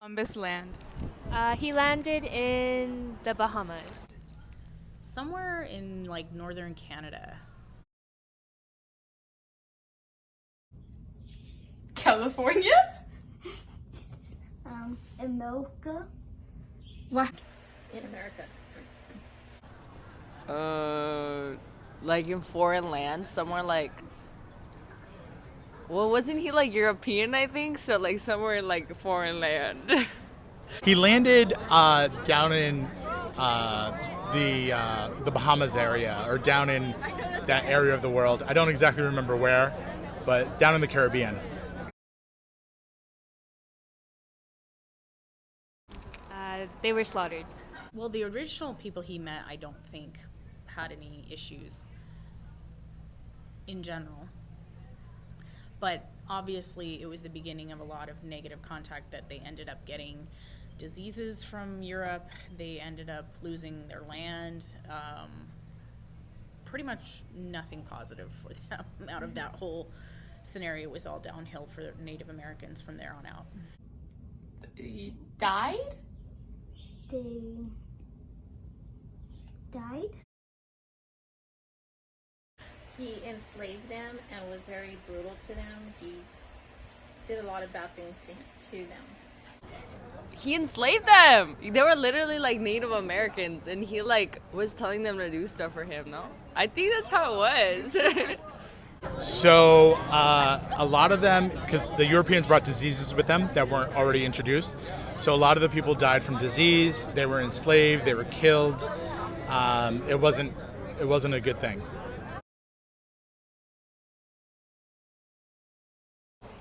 Columbus land. He landed in the Bahamas. Somewhere in like northern Canada. California? America. What? In America. Like in foreign land, somewhere like. Well, wasn't he like European? I think so. Like somewhere in like foreign land. He landed down in the Bahamas area, or down in that area of the world. I don't exactly remember where, but down in the Caribbean. They were slaughtered. Well, the original people he met, I don't think, had any issues in general. But obviously, it was the beginning of a lot of negative contact that they ended up getting diseases from Europe. They ended up losing their land. Pretty much nothing positive for them out of that whole scenario. It was all downhill for Native Americans from there on out. He died? They died. He enslaved them and was very brutal to them. He did a lot of bad things to them. He enslaved them. They were literally like Native Americans, and he like was telling them to do stuff for him. No, I think that's how it was. So a lot of them, because the Europeans brought diseases with them that weren't already introduced, so a lot of the people died from disease. They were enslaved. They were killed. It wasn't a good thing.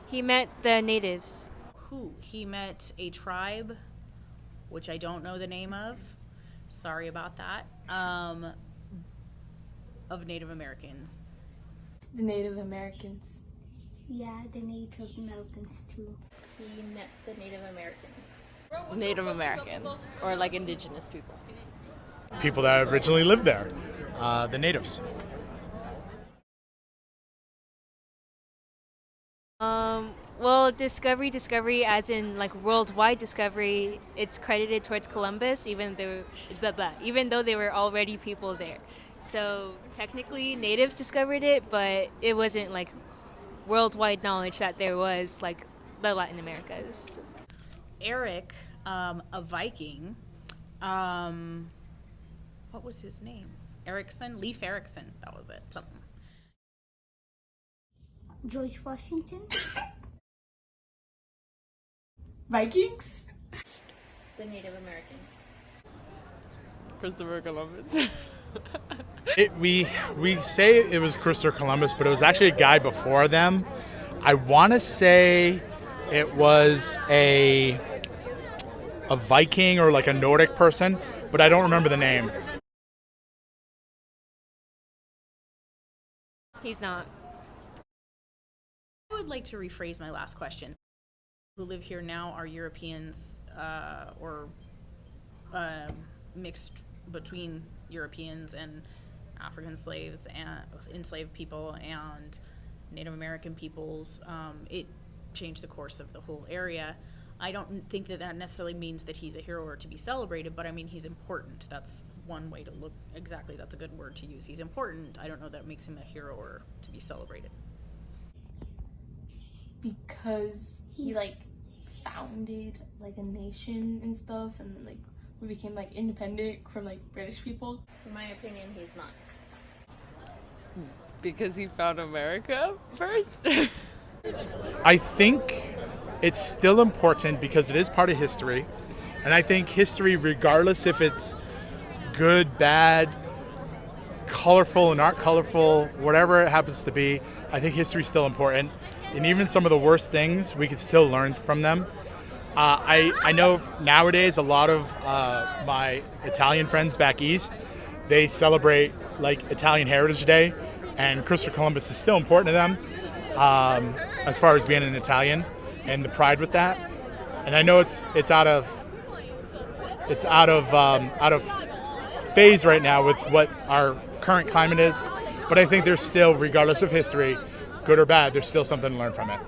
He met the natives. Who? He met a tribe, which I don't know the name of. Sorry about that. Of Native Americans. The Native Americans. Yeah, the Native Americans too. He met the Native Americans. Native Americans or like indigenous people. People that originally lived there, the natives. Well, discovery as in like worldwide discovery, it's credited towards Columbus, even though there were already people there. So technically natives discovered it, but it wasn't like worldwide knowledge that there was like the Latin Americas. Eric, a Viking, what was his name? Erickson? Leif Erikson, that was it, something. George Washington. Vikings? The Native Americans. Christopher Columbus. We say it was Christopher Columbus, but it was actually a guy before them. I want to say it was a Viking or like a Nordic person, but I don't remember the name. He's not. I would like to rephrase my last question. Who live here now are Europeans or mixed between Europeans and African slaves and enslaved people and Native American peoples. It changed the course of the whole area. I don't think that necessarily means that he's a hero or to be celebrated, but I mean he's important. That's one way to look. Exactly, that's a good word to use. He's important. I don't know that makes him a hero or to be celebrated. Because he like founded like a nation and stuff, and then like we became like independent from like British people. In my opinion, he's not. Because he found America first. I think it's still important because it is part of history. And I think history, regardless if it's good, bad, colorful, not colorful, whatever it happens to be, I think history is still important. And even some of the worst things, we could still learn from them. I know nowadays a lot of my Italian friends back east, they celebrate like Italian Heritage Day, and Christopher Columbus is still important to them as far as being an Italian and the pride with that. And I know it's out of phase right now with what our current climate is, but I think there's still, regardless of history, good or bad, there's still something to learn from it.